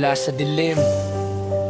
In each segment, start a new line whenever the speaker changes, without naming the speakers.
mula sa dilim.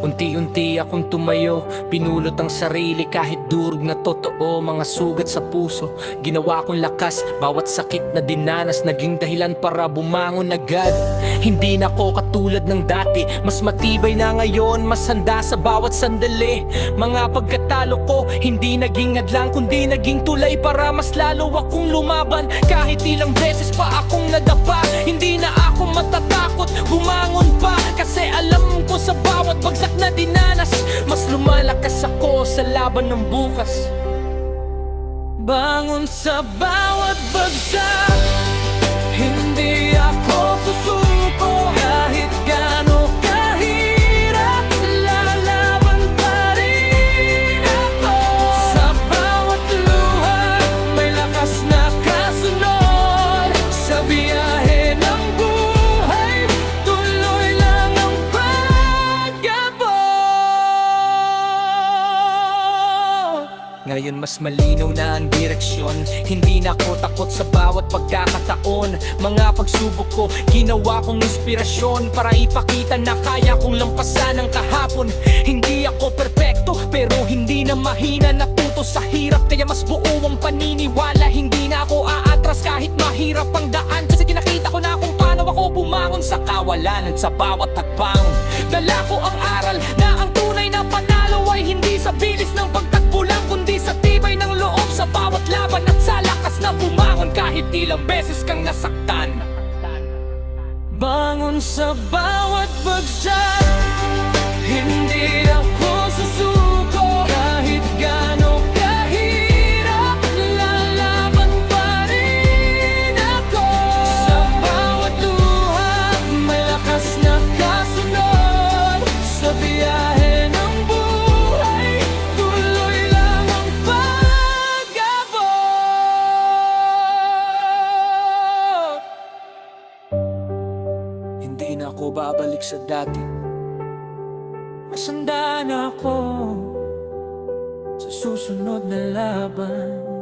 Unti-unti akong tumayo, pinulot ang sarili kahit durog na totoo. Mga sugat sa puso, ginawa kong lakas. Bawat sakit na dinanas, naging dahilan para bumangon agad. Hindi na ako katulad ng dati, mas matibay na ngayon, mas handa sa bawat sandali. Mga pagkatalo ko, hindi naging hadlang, kundi naging tulay para mas lalo akong lumaban. Kahit ilang beses pa akong nadapa, hindi na ako matatakot, bumangon pa. Kasi alam ko sa bawat bagsak na dinanas, mas lumalakas ako sa laban ng bukas. Bangon sa bawat bagsak, hindi ako susuko. Kahit gaano kahirap, lalaban pa rin ako. Sa bawat luha, may lakas na kasunod. Sa biyahe ng buhay, tuloy lang ang pag-abot. Ngayon mas malinaw na ang direksyon, hindi na ako takot sa bawat pagkakataon. Mga pagsubok ko, ginawa kong inspirasyon para ipakita na kaya kong lampasan ang kahapon. Hindi ako perpekto, pero hindi na mahina. Natuto sa hirap, kaya mas buo ang paniniwala. Hindi na ako aatras kahit mahirap ang daan, kasi kinakita ko na kung paano ako bumangon sa kawalan. At sa bawat hakbang, dala ko ang aral na ang tunay na panalo ay hindi sa bilis ng pagtakbo lang, kundi sa tibay ng loob. Sa bawat laban at sa lakas na bumangon kahit ilang beses kang nasaktan. Bangon sa bawat bagsak, hindi ako susuko. Kahit gaano kahirap, lalaban pa rin ako. Sa bawat luha, may lakas na kasunod. Sa biyahe ng buhay, tuloy lang ang pag-abot. Hindi na ako babalik sa dati, mas handa na ako sa susunod na laban.